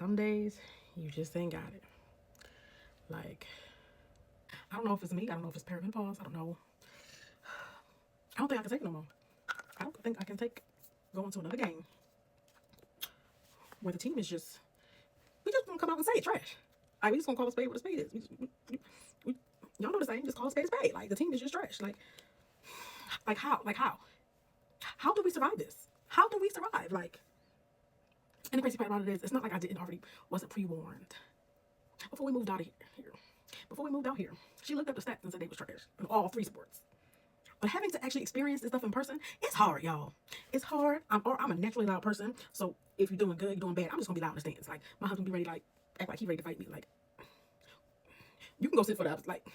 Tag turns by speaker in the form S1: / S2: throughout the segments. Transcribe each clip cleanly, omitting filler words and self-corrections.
S1: some days you just ain't got it. Like, I don't know if it's me. I don't know if it's perimenopause. I don't know. I don't think I can take it no more. I don't think I can take going to another game where the team is just, we just gonna come out and say it trash. Like, we just gonna call a spade what a spade is. Y'all know the same. Just call a spade a spade. Like, the team is just trash. Like how? Like how? How do we survive this? How do we survive? Like, and the crazy part about it is, it's not like I wasn't pre-warned. Before we moved out of here, she looked up the stats and said they was trash in all three sports. But having to actually experience this stuff in person, it's hard, y'all. It's hard. I'm a naturally loud person, so if you're doing good, you're doing bad, I'm just gonna be loud in the stands. Like, my husband be ready, like, act like he ready to fight me. Like, you can go sit for the like,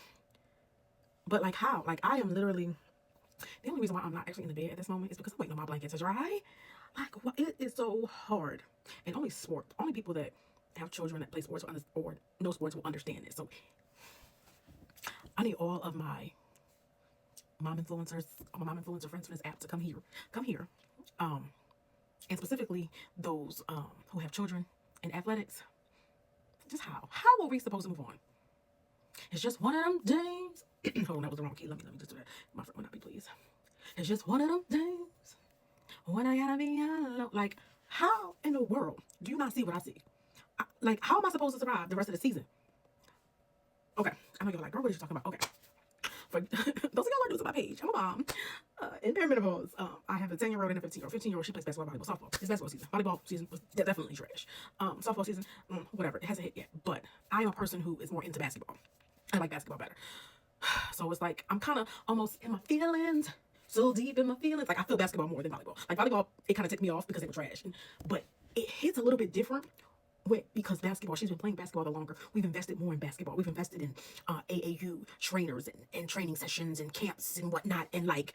S1: but like how? Like, I am literally, the only reason why I'm not actually in the bed at this moment is because I'm waiting on my blankets to dry. Like, what? It is so hard. And only people that have children that play sports or know sports will understand this. So I need all of my mom influencers, all my mom influencer friends from this app to come here. And specifically those who have children in athletics. Just how are we supposed to move on? It's just one of them days. Hold on, that was the wrong key. Let me just do that. My friend will not be pleased. It's just one of them days when I gotta be alone. Like, how in the world do you not see what I see? Like, how am I supposed to survive the rest of the season? Okay, I know you're like, girl, what are you talking about? Okay. For those of y'all are new to my page, I'm a mom. In perimenopause, I have a 10-year-old and a 15-year-old. 15-year-old, she plays basketball, volleyball, softball. It's basketball season. Volleyball season was definitely trash. Softball season, whatever. It hasn't hit yet. But I am a person who is more into basketball. I like basketball better. So it's like, I'm kind of almost in my feelings. So deep in my feelings. Like, I feel basketball more than volleyball. Like, volleyball, it kind of took me off because they were trash. But it hits a little bit different because basketball, she's been playing basketball the longer. We've invested more in basketball. We've invested in AAU trainers and training sessions and camps and whatnot. And like,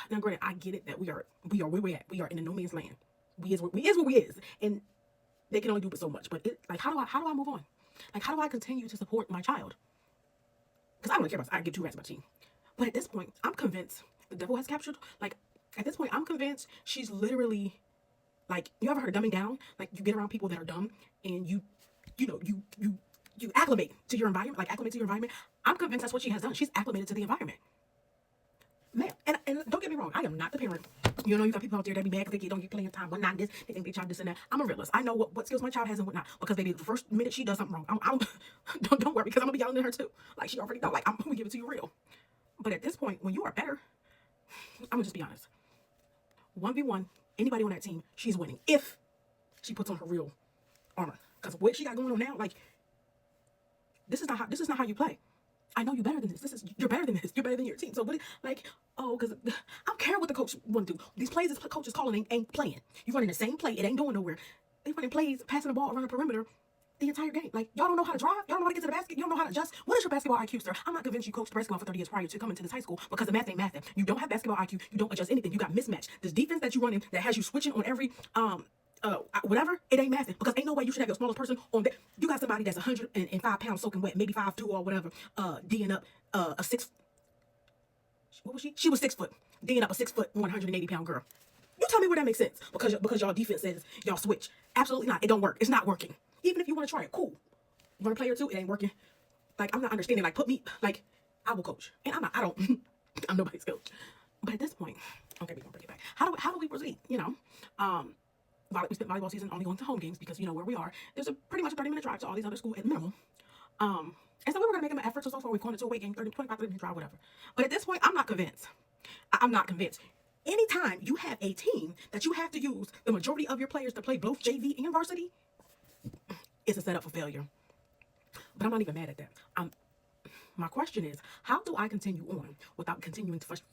S1: now granted, I get it that we are where we're at. We are in a no man's land. We is what we is. And they can only do but so much. But like, how do I move on? Like, how do I continue to support my child? Because I don't really care about, I give two rats about team. But at this point, I'm convinced the devil has captured. Like, at this point, I'm convinced she's literally, like, you ever heard of dumbing down? Like, you get around people that are dumb and you acclimate to your environment. I'm convinced that's what she has done. She's acclimated to the environment. Man, and don't get me wrong, I am not the parent. You know, you got people out there that be mad because they don't get playing time, whatnot, this, they think they child this and that. I'm a realist. I know what skills my child has and whatnot. Because baby, the first minute she does something wrong, don't worry, because I'm gonna be yelling at her too. Like, she already know. Like, I'm gonna give it to you real. But at this point, when you are better, I'm gonna just be honest. 1v1, anybody on that team, she's winning if she puts on her real armor. Because what she got going on now, like, this is not how you play. I know you're better than this. You're better than this. You're better than your team. So what? Like, oh, because I don't care what the coach want to do. These plays this coach is calling ain't playing. You running the same play. It ain't going nowhere. They running plays, passing the ball around the perimeter the entire game. Like, y'all don't know how to drive. Y'all don't know how to get to the basket. You don't know how to adjust. What is your basketball IQ, sir? I'm not convinced you coached basketball for 30 years prior to coming to this high school because the math ain't mathing. You don't have basketball IQ. You don't adjust anything. You got mismatch. This defense that you running that has you switching on every whatever, it ain't mathing because ain't no way you should have your smallest person on there. You got somebody that's 105 pounds soaking wet, maybe 5'2" or whatever, D'ing up a 6. What was she? She was 6 foot, D'ing up a 6 foot, 180 pound girl. You tell me where that makes sense because y'all defense says y'all switch. Absolutely not. It don't work. It's not working. Even if you want to try it, cool. You want to play her too? It ain't working. Like, I'm not understanding. Like, put me, like, I will coach, and I don't. I'm nobody's coach. But at this point, okay, we're gonna bring it back. How do we proceed? You know, we spent volleyball season only going to home games because you know where we are. There's pretty much a 30-minute drive to all these other schools at minimum. And so we were gonna make an effort. So far we've gone to a away game, 25-30-minute drive, whatever. But at this point, I'm not convinced. I'm not convinced. Anytime you have a team that you have to use the majority of your players to play both JV and varsity, it's a setup for failure. But I'm not even mad at that. My question is, how do I continue on without continuing to frustrate?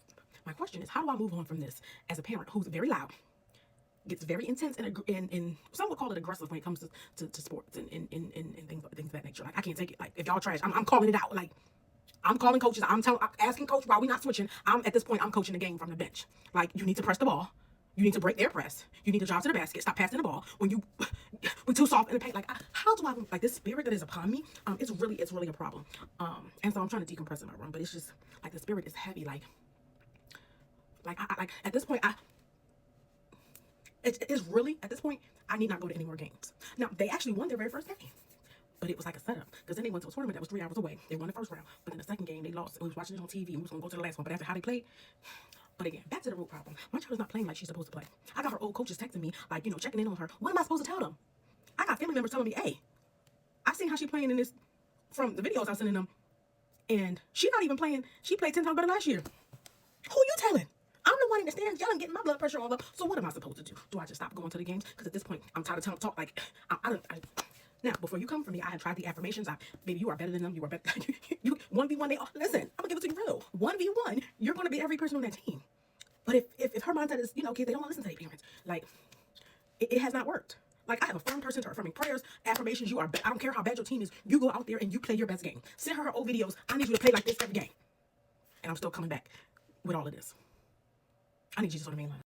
S1: My question is, how do I move on from this as a parent who's very loud, gets very intense, and some would call it aggressive when it comes to sports and things of that nature. Like, I can't take it. Like, if y'all trash, I'm calling it out. Like, I'm calling coaches. I'm asking coach why we not switching. At this point, I'm coaching the game from the bench. Like, you need to press the ball. You need to break their press. You need to drive to the basket. Stop passing the ball when we're too soft in the paint. Like, how do I, like, this spirit that is upon me? It's really a problem. And so I'm trying to decompress in my room, but it's just like the spirit is heavy. Like at this point, It's really, at this point, I need not go to any more games. Now, they actually won their very first game. But it was like a setup. Because then they went to a tournament that was 3 hours away. They won the first round. But in the second game, they lost. And we was watching it on TV. And we was going to go to the last one. But after how they played, but again, back to the root problem. My child is not playing like she's supposed to play. I got her old coaches texting me, like, checking in on her. What am I supposed to tell them? I got family members telling me, hey, I've seen how she's playing in this from the videos I'm sending them. And she's not even playing. She played 10 times better last year. Who you telling? I'm the one in the stands yelling, getting my blood pressure all up. So what am I supposed to do? Do I just stop going to the games? Because at this point, I'm tired of telling talk. Like, now, before you come for me, I had tried the affirmations. Baby, you are better than them. You are better. You 1v1, listen, I'm going to give it to you real. 1v1, you're going to beat every person on that team. But if her mindset is, kids, they don't want to listen to their parents. Like, it has not worked. Like, I have a firm person to her affirming prayers, affirmations. You are I don't care how bad your team is. You go out there and you play your best game. Send her old videos. I need you to play like this every game. And I'm still coming back with all of this. I need you to sort of mainline.